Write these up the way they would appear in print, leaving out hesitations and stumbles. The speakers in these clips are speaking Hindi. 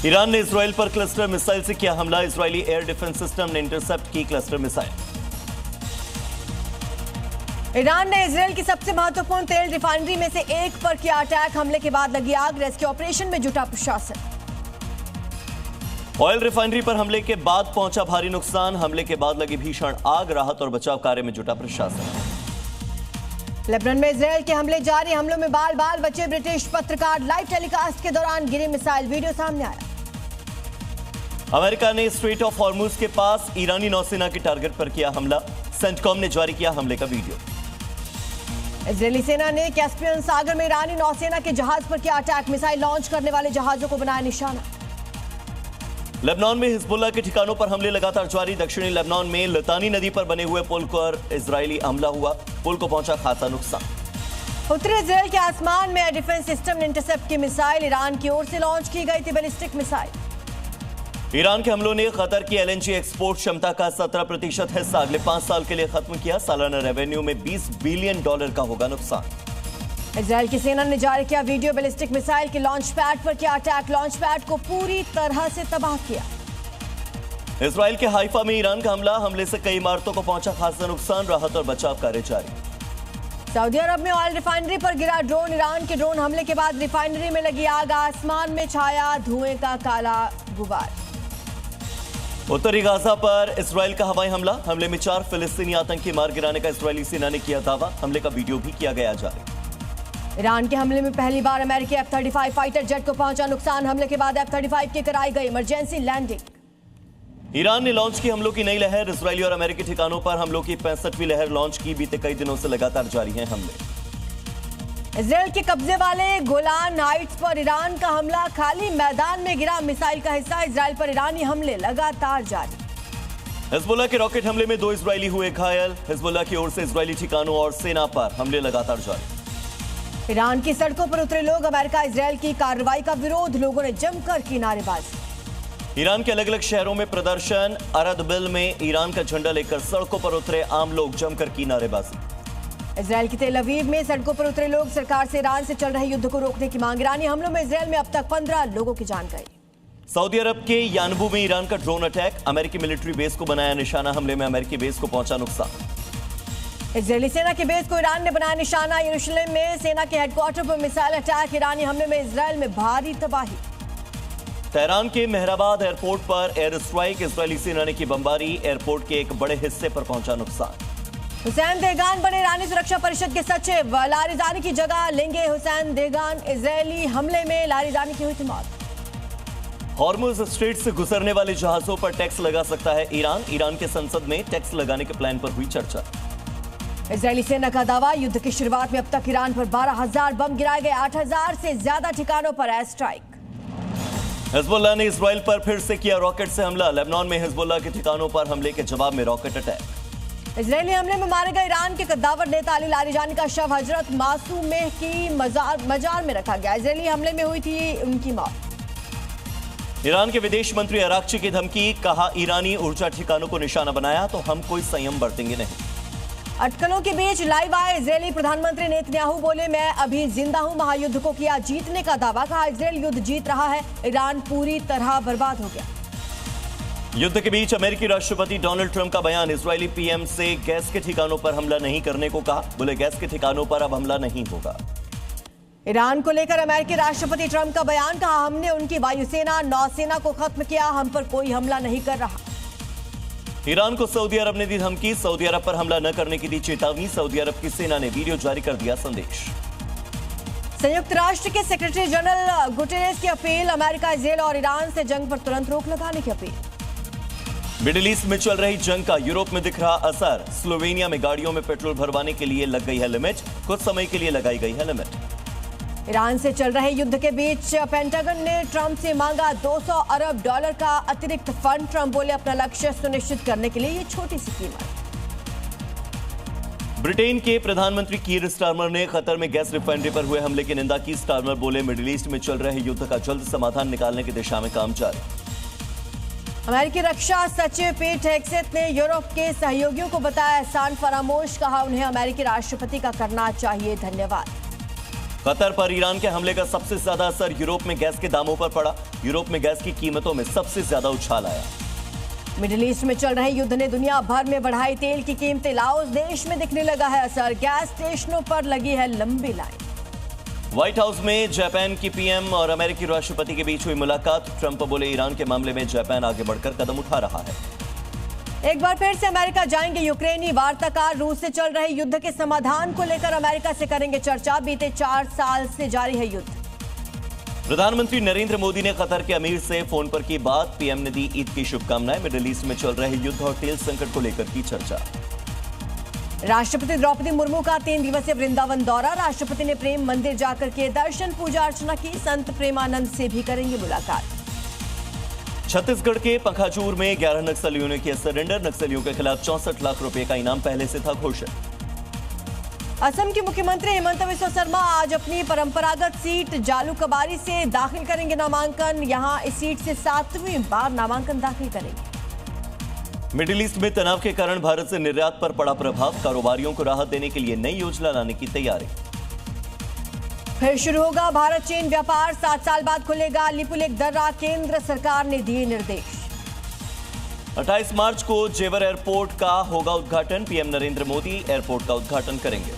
ईरान ने इजराइल पर क्लस्टर मिसाइल से किया हमला। इजरायली एयर डिफेंस सिस्टम ने इंटरसेप्ट की क्लस्टर मिसाइल। ईरान ने इजराइल की सबसे महत्वपूर्ण तेल रिफाइनरी में से एक पर किया अटैक। हमले के बाद लगी आग। रेस्क्यू ऑपरेशन में जुटा प्रशासन। ऑयल रिफाइनरी पर हमले के बाद पहुंचा भारी नुकसान। हमले के बाद लगी भीषण आग। राहत और बचाव कार्य में जुटा प्रशासन। लेबनान में इजराइल के हमले जारी। हमलों में बाल बाल बचे ब्रिटिश पत्रकार। लाइव टेलीकास्ट के दौरान गिरी मिसाइल। वीडियो सामने आया। अमेरिका ने स्ट्रेट ऑफ हॉर्मुज के पास ईरानी नौसेना के टारगेट पर किया हमला। सेंटकॉम ने जारी किया हमले का वीडियो। इजरायली सेना ने कैस्पियन सागर में ईरानी नौसेना के जहाज पर किया अटैक। मिसाइल लॉन्च करने वाले जहाजों को बनाया निशाना। लेबनान में हिजबुल्लाह के ठिकानों पर हमले लगातार जारी। दक्षिणी लेबनान में लतानी नदी पर बने हुए पुल पर इजरायली हमला हुआ। पुल को पहुंचा खासा नुकसान। उत्तरी इजरायल के आसमान में एयर डिफेंस सिस्टम ने इंटरसेप्ट की मिसाइल। ईरान की ओर से लॉन्च की गई थी बैलिस्टिक मिसाइल। ईरान के हमलों ने कतर की एलएनजी एक्सपोर्ट क्षमता का 17% हिस्सा अगले 5 साल के लिए खत्म किया। सालाना रेवेन्यू में $20 बिलियन का होगा नुकसान। इजरायल की सेना ने जारी किया वीडियो। बैलिस्टिक मिसाइल के लॉन्च पैड पर किया अटैक। लॉन्च पैड को पूरी तरह से तबाह किया। इजरायल के हाइफा में ईरान का हमला। हमले से कई इमारतों को पहुंचा खासा नुकसान। राहत और बचाव कार्य जारी। सऊदी अरब में ऑयल रिफाइनरी पर गिरा ड्रोन। ईरान के ड्रोन हमले के बाद रिफाइनरी में लगी आग। आसमान में छाया धुएं का काला गुबार। उत्तरी गाजा पर इजरायल का हवाई हमला। हमले में 4 फिलिस्तीनी आतंकी मार गिराने का इजरायली सेना ने किया दावा। हमले का वीडियो भी किया गया जारी। ईरान के हमले में पहली बार अमेरिकी F-35 फाइटर जेट को पहुंचा नुकसान। हमले के बाद F-35 की कराई गई इमरजेंसी लैंडिंग। ईरान ने लॉन्च की हमलों की नई लहर। इजरायली और अमेरिकी ठिकानों पर हमलों की 65वीं लहर लॉन्च की। बीते कई दिनों से लगातार जारी हैं हमले। इजरायल के कब्जे वाले गोलान हाइट्स पर ईरान का हमला। खाली मैदान में गिरा मिसाइल का हिस्सा। इजरायल पर ईरानी हमले लगातार जारी। हिजबुल्लाह के रॉकेट हमले में 2 इजरायली हुए घायल। हिजबुल्लाह की ओर से इजरायली ठिकानों और सेना पर हमले लगातार जारी। ईरान की सड़कों पर उतरे लोग। अमेरिका इजरायल की कार्रवाई का विरोध। लोगों ने जमकर की नारेबाजी। ईरान के अलग अलग शहरों में प्रदर्शन। अरदबिल में ईरान का झंडा लेकर सड़कों पर उतरे आम लोग। जमकर की नारेबाजी। इजरायल की तेल अवीव में सड़कों पर उतरे लोग। सरकार से ईरान से चल रहे युद्ध को रोकने की मांग। ईरानी हमलों में इजरायल में अब तक 15 लोगों की जान गई। सऊदी अरब के यानबू में ईरान का ड्रोन अटैक। अमेरिकी मिलिट्री बेस को बनाया निशाना। हमले में अमेरिकी बेस को पहुंचा नुकसान। इजरायली सेना के बेस को ईरान ने बनाया निशाना। यरूशलेम में सेना के हेडक्वार्टर पर मिसाइल अटैक। ईरानी हमले में इजरायल में भारी तबाही। तेहरान के मेहराबाद एयरपोर्ट पर एयर स्ट्राइक। इजरायली सेना ने की बमबारी। एयरपोर्ट के एक बड़े हिस्से पर पहुंचा नुकसान। हुसैन देगान बने ईरानी सुरक्षा परिषद के सचिव। लारिजानी की जगह लेंगे हुसैन देगान। इजरायली हमले में लारिजानी की हुई थी मौत। हॉर्मुज स्ट्रेट से गुजरने वाले जहाजों पर टैक्स लगा सकता है ईरान। ईरान के संसद में टैक्स लगाने के प्लान पर हुई चर्चा। इजरायली सेना का दावा। युद्ध की शुरुआत में अब तक ईरान पर 12,000 बम गिराए गए। 8,000 से ज्यादा ठिकानों पर एयर स्ट्राइक। हिजबुल्लाह ने इजरायल पर फिर से किया रॉकेट से हमला। लेबनान में हिजबुल्लाह के ठिकानों पर हमले के जवाब में रॉकेट अटैक। इजरायली हमले में मारे गए ईरान के कद्दावर नेता अली लारिजानी का शव हजरत मासूमेह की मजार में रखा गया। इजरायली हमले में हुई थी उनकी मौत। ईरान के विदेश मंत्री अराक्ची की धमकी। कहा ईरानी ऊर्जा ठिकानों को निशाना बनाया तो हम कोई संयम बरतेंगे नहीं। अटकलों के बीच लाइव आए इजरायली प्रधानमंत्री नेतन्याहू। बोले मैं अभी जिंदा हूं। महायुद्ध को किया जीतने का दावा। कहा इजरायल युद्ध जीत रहा है। ईरान पूरी तरह बर्बाद हो गया। युद्ध के बीच अमेरिकी राष्ट्रपति डोनाल्ड ट्रंप का बयान। इजरायली पीएम से गैस के ठिकानों पर हमला नहीं करने को कहा। बोले गैस के ठिकानों पर अब हमला नहीं होगा। ईरान को लेकर अमेरिकी राष्ट्रपति ट्रंप का बयान। कहा हमने उनकी वायुसेना नौसेना को खत्म किया। हम पर कोई हमला नहीं कर रहा। ईरान को सऊदी अरब ने दी धमकी। सऊदी अरब पर हमला न करने की दी चेतावनी। सऊदी अरब की सेना ने वीडियो जारी कर दिया संदेश। संयुक्त राष्ट्र के सेक्रेटरी जनरल गुटेरेस की अपील। अमेरिका इजरायल और ईरान से जंग पर तुरंत रोक लगाने की अपील। मिडिल ईस्ट में चल रही जंग का यूरोप में दिख रहा असर। स्लोवेनिया में गाड़ियों में पेट्रोल भरवाने के लिए लग गई है लिमिट। कुछ समय के लिए लगाई गई है लिमिट। ईरान से चल रहे युद्ध के बीच पेंटागन ने ट्रंप से मांगा $200 अरब का अतिरिक्त फंड। ट्रंप बोले अपना लक्ष्य सुनिश्चित करने के लिए ये छोटी सी कीमत। ब्रिटेन के प्रधानमंत्री कीर स्टारमर ने कतर में गैस रिफाइनरी पर हुए हमले की निंदा की। स्टारमर बोले मिडिल ईस्ट में चल रहे युद्ध का जल्द समाधान निकालने की दिशा में काम जारी। अमेरिकी रक्षा सचिव पीट हेगसेथ ने यूरोप के सहयोगियों को बताया एहसान फरामोश। कहा उन्हें अमेरिकी राष्ट्रपति का करना चाहिए धन्यवाद। कतर पर ईरान के हमले का सबसे ज्यादा असर यूरोप में गैस के दामों पर पड़ा। यूरोप में गैस की कीमतों में सबसे ज्यादा उछाल आया। मिडिल ईस्ट में चल रहे युद्ध ने दुनिया भर में बढ़ाई तेल की कीमतें। लाओस देश में दिखने लगा है असर। गैस स्टेशनों पर लगी है लंबी लाइन। व्हाइट हाउस में जापान की पीएम और अमेरिकी राष्ट्रपति के बीच हुई मुलाकात। ट्रंप बोले ईरान के मामले में जापान आगे बढ़कर कदम उठा रहा है। एक बार फिर से अमेरिका जाएंगे यूक्रेनी वार्ताकार। रूस से चल रहे युद्ध के समाधान को लेकर अमेरिका से करेंगे चर्चा। बीते 4 साल से जारी है युद्ध। प्रधानमंत्री नरेंद्र मोदी ने कतर के अमीर से फोन पर की बात। पीएम ने दी ईद की शुभकामनाएं। मिडिल ईस्ट में चल रहे युद्ध और तेल संकट को लेकर की चर्चा। राष्ट्रपति द्रौपदी मुर्मू का 3 दिवसीय वृंदावन दौरा। राष्ट्रपति ने प्रेम मंदिर जाकर के दर्शन पूजा अर्चना की। संत प्रेमानंद से भी करेंगे मुलाकात। छत्तीसगढ़ के पंखाजूर में 11 नक्सलियों ने किया सरेंडर। नक्सलियों के खिलाफ 64 लाख रुपए का इनाम पहले से था घोषित। असम के मुख्यमंत्री हेमंत बिस्वा शर्मा आज अपनी परंपरागत सीट जालूकबारी से दाखिल करेंगे नामांकन। यहां इस सीट से 7वीं बार नामांकन दाखिल करेंगे। मिडिल ईस्ट में तनाव के कारण भारत से निर्यात पर पड़ा प्रभाव। कारोबारियों को राहत देने के लिए नई योजना लाने की तैयारी। फिर शुरू होगा भारत चीन व्यापार। 7 साल बाद खुलेगा लिपुलेख दर्रा। केंद्र सरकार ने दिए निर्देश। 28 मार्च को जेवर एयरपोर्ट का होगा उद्घाटन। पीएम नरेंद्र मोदी एयरपोर्ट का उद्घाटन करेंगे।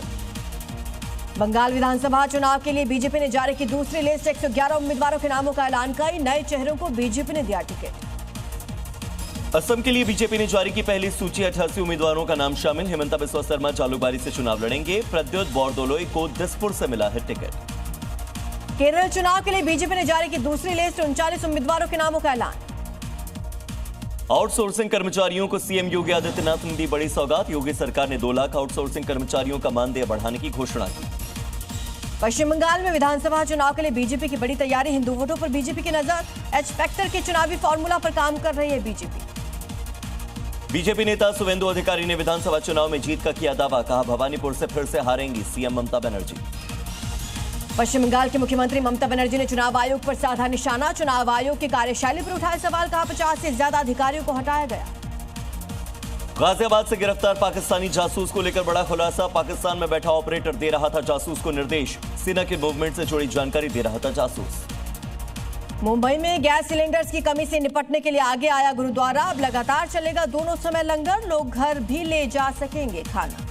बंगाल विधानसभा चुनाव के लिए बीजेपी ने जारी की दूसरी लिस्ट। 111 उम्मीदवारों के नामों का ऐलान कर नए चेहरों को बीजेपी ने दिया टिकट। असम के लिए बीजेपी ने जारी की पहली सूची। 88 उम्मीदवारों का नाम शामिल। हेमंत बिस्वा शर्मा जालूकबारी से चुनाव लड़ेंगे। प्रद्योत बोरदोलोई को दिसपुर से मिला है टिकट। केरल चुनाव के लिए बीजेपी ने जारी की दूसरी लिस्ट। 39 उम्मीदवारों के नामों का ऐलान। आउटसोर्सिंग कर्मचारियों को सीएम योगी आदित्यनाथ ने दी बड़ी सौगात। योगी सरकार ने 2 लाख आउटसोर्सिंग कर्मचारियों का मानदेय बढ़ाने की घोषणा की। पश्चिम बंगाल में विधानसभा चुनाव के लिए बीजेपी की बड़ी तैयारी। हिंदू वोटों पर बीजेपी की नजर। एच फैक्टर के चुनावी फॉर्मूला पर काम कर रही है बीजेपी। बीजेपी नेता शुवेंदु अधिकारी ने विधानसभा चुनाव में जीत का किया दावा। कहा भवानीपुर से फिर से हारेंगी सीएम ममता बनर्जी। पश्चिम बंगाल के मुख्यमंत्री ममता बनर्जी ने चुनाव आयोग पर साधा निशाना। चुनाव आयोग की कार्यशैली पर उठाए सवाल। कहा 50 से ज्यादा अधिकारियों को हटाया गया। गाजियाबाद से गिरफ्तार पाकिस्तानी जासूस को लेकर बड़ा खुलासा। पाकिस्तान में बैठा ऑपरेटर दे रहा था जासूस को निर्देश। सेना के मूवमेंट से जुड़ी जानकारी दे रहा था जासूस। मुंबई में गैस सिलेंडर्स की कमी से निपटने के लिए आगे आया गुरुद्वारा। अब लगातार चलेगा दोनों समय लंगर। लोग घर भी ले जा सकेंगे खाना।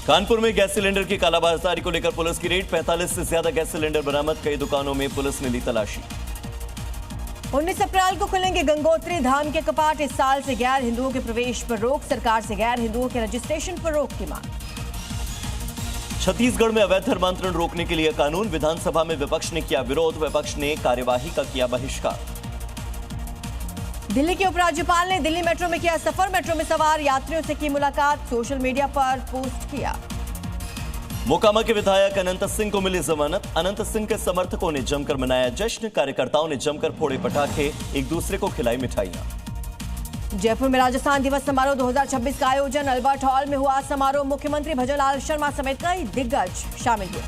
कानपुर में गैस सिलेंडर की कालाबाजारी को लेकर पुलिस की रेड। 45 से ज्यादा गैस सिलेंडर बरामद। कई दुकानों में पुलिस ने ली तलाशी। 19 अप्रैल को खुलेंगे गंगोत्री धाम के कपाट। इस साल से गैर हिंदुओं के प्रवेश पर रोक। सरकार से गैर हिंदुओं के रजिस्ट्रेशन पर रोक की मांग। छत्तीसगढ़ में अवैध धर्मांतरण रोकने के लिए कानून। विधानसभा में विपक्ष ने किया विरोध। विपक्ष ने कार्यवाही का किया बहिष्कार। दिल्ली के उपराज्यपाल ने दिल्ली मेट्रो में किया सफर। मेट्रो में सवार यात्रियों से की मुलाकात। सोशल मीडिया पर पोस्ट किया। मोकामा के विधायक अनंत सिंह को मिली जमानत। अनंत सिंह के समर्थकों ने जमकर मनाया जश्न। कार्यकर्ताओं ने जमकर फोड़े पटाखे। एक दूसरे को खिलाई मिठाइयां। जयपुर में राजस्थान दिवस समारोह 2026 का आयोजन। अल्बर्ट हॉल में हुआ समारोह। मुख्यमंत्री भजनलाल शर्मा समेत कई दिग्गज शामिल हुए।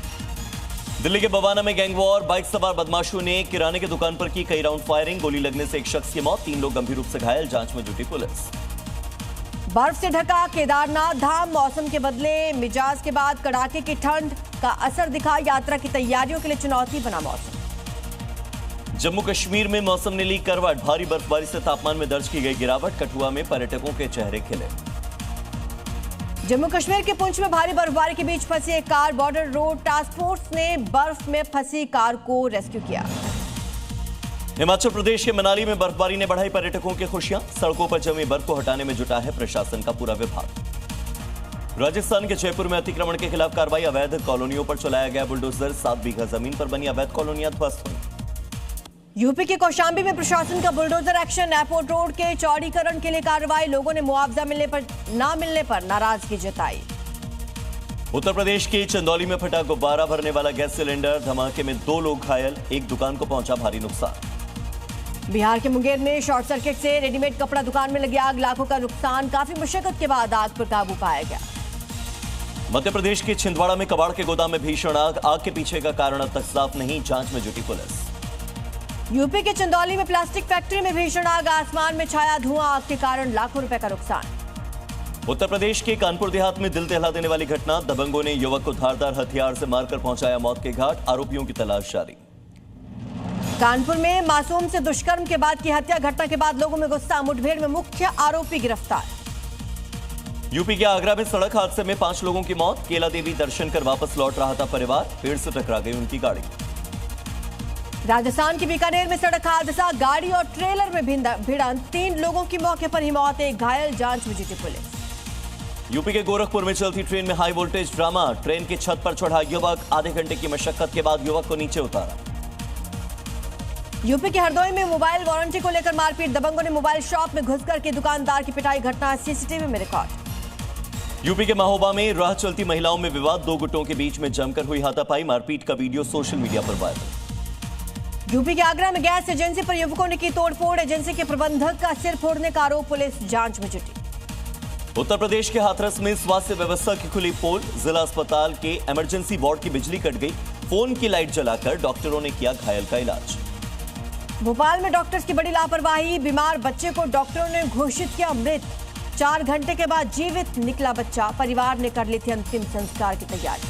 दिल्ली के बवाना में गैंग वॉर। बाइक सवार बदमाशों ने किराने की दुकान पर की कई राउंड फायरिंग। गोली लगने से एक शख्स की मौत। 3 लोग गंभीर रूप से घायल। जांच में जुटी पुलिस। बर्फ से ढका केदारनाथ धाम। मौसम के बदले मिजाज के बाद कड़ाके की ठंड का असर दिखा। यात्रा की तैयारियों के लिए चुनौती बना मौसम। जम्मू कश्मीर में मौसम ने ली करवट। भारी बर्फबारी से तापमान में दर्ज की गई गिरावट। कठुआ में पर्यटकों के चेहरे खिले। जम्मू कश्मीर के पुंछ में भारी बर्फबारी के बीच फंसी एक car. Border road task force ने बर्फ में फंसी कार को रेस्क्यू किया। हिमाचल प्रदेश के मनाली में बर्फबारी ने बढ़ाई पर्यटकों की खुशियां। सड़कों पर जमी बर्फ को हटाने में जुटा है प्रशासन का पूरा विभाग। राजस्थान के जयपुर में अतिक्रमण के खिलाफ कार्रवाई। अवैध कॉलोनियों पर चलाया गया बुलडोजर। 7 बीघा जमीन पर बनी अवैध कॉलोनियां ध्वस्त हुई। यूपी के कौशाम्बी में प्रशासन का बुलडोजर एक्शन। एयरपोर्ट रोड के चौड़ीकरण के लिए कार्रवाई। लोगों ने मुआवजा न मिलने पर नाराजगी जताई। उत्तर प्रदेश के चंदौली में फटा गुब्बारा भरने वाला गैस सिलेंडर। धमाके में 2 लोग घायल। एक दुकान को पहुंचा भारी नुकसान। बिहार के मुंगेर में शॉर्ट सर्किट से रेडीमेड कपड़ा दुकान में लगी आग। लाखों का नुकसान। काफी मशक्कत के बाद आग पर काबू पाया गया। मध्य प्रदेश के छिंदवाड़ा में कबाड़ के गोदाम में भीषण आग। आग के पीछे का कारण अब तक साफ नहीं। जांच में जुटी पुलिस। यूपी के चंदौली में प्लास्टिक फैक्ट्री में भीषण आग। आसमान में छाया धुआं। आग के कारण लाखों रुपए का नुकसान। उत्तर प्रदेश के कानपुर देहात में दिल दहला देने वाली घटना। दबंगों ने युवक को धारदार हथियार से मारकर पहुंचाया मौत के घाट। आरोपियों की तलाश जारी। कानपुर में मासूम से दुष्कर्म के बाद की हत्या घटना के बाद लोगों में गुस्सा। मुठभेड़ में मुख्य आरोपी गिरफ्तार। यूपी के आगरा में सड़क हादसे में 5 लोगों की मौत। केला देवी दर्शन कर वापस लौट रहा था परिवार, पेड़ से टकरा गई उनकी गाड़ी। राजस्थान के बीकानेर में सड़क हादसा, गाड़ी और ट्रेलर में भिड़ंत, 3 लोगों की मौके पर ही मौत, एक घायल, जांच में जुटी पुलिस। यूपी के गोरखपुर में चलती ट्रेन में हाई वोल्टेज ड्रामा। ट्रेन की छत पर चढ़ा युवक, आधे घंटे की मशक्कत के बाद युवक को नीचे उतारा। यूपी के हरदोई में मोबाइल वारंटी को लेकर मारपीट, दबंगों ने मोबाइल शॉप में घुसकर के दुकानदार की पिटाई, घटना सीसीटीवी में रिकॉर्ड। यूपी के महोबा में राह चलती महिलाओं में विवाद, 2 गुटों के बीच में जमकर हुई हाथापाई। मारपीट का वीडियो सोशल मीडिया पर वायरल। यूपी के आगरा में गैस एजेंसी पर युवकों ने की तोड़फोड़, एजेंसी के प्रबंधक का सिर फोड़ने का आरोप, पुलिस जांच में जुटी। उत्तर प्रदेश के हाथरस में स्वास्थ्य व्यवस्था की खुली पोल। जिला अस्पताल के इमरजेंसी वार्ड की बिजली कट गई, फोन की लाइट जलाकर डॉक्टरों ने किया घायल का इलाज। भोपाल में डॉक्टर्स की बड़ी लापरवाही, बीमार बच्चे को डॉक्टरों ने घोषित किया मृत। 4 घंटे के बाद जीवित निकला बच्चा, परिवार ने कर ली थी अंतिम संस्कार की तैयारी।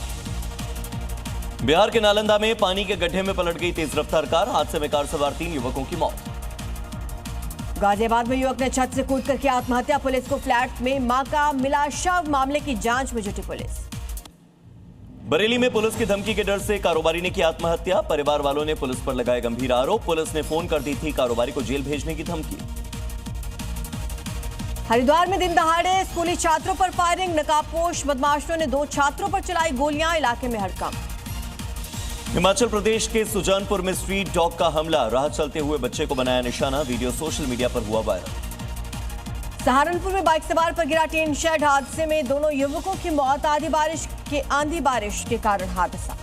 बिहार के नालंदा में पानी के गड्ढे में पलट गई तेज रफ्तार कार। हादसे में कार सवार 3 युवकों की मौत। गाजियाबाद में युवक ने छत से कूदकर किया आत्महत्या, पुलिस को फ्लैट में मां का मिला शव, मामले की जांच में जुटी पुलिस। बरेली में पुलिस की धमकी के डर से कारोबारी ने की आत्महत्या। परिवार वालों ने पुलिस पर लगाए गंभीर आरोप, पुलिस ने फोन कर दी थी कारोबारी को जेल भेजने की धमकी। हरिद्वार में दिन दहाड़े स्कूली छात्रों पर फायरिंग, नकाबपोश बदमाशों ने 2 छात्रों पर चलाई गोलियां, इलाके में हड़कंप। हिमाचल प्रदेश के सुजानपुर में स्ट्रीट डॉग का हमला, राह चलते हुए बच्चे को बनाया निशाना, वीडियो सोशल मीडिया पर हुआ वायरल। सहारनपुर में बाइक सवार पर गिरा टीन शेड, हादसे में दोनों युवकों की मौत, आंधी बारिश के कारण हादसा।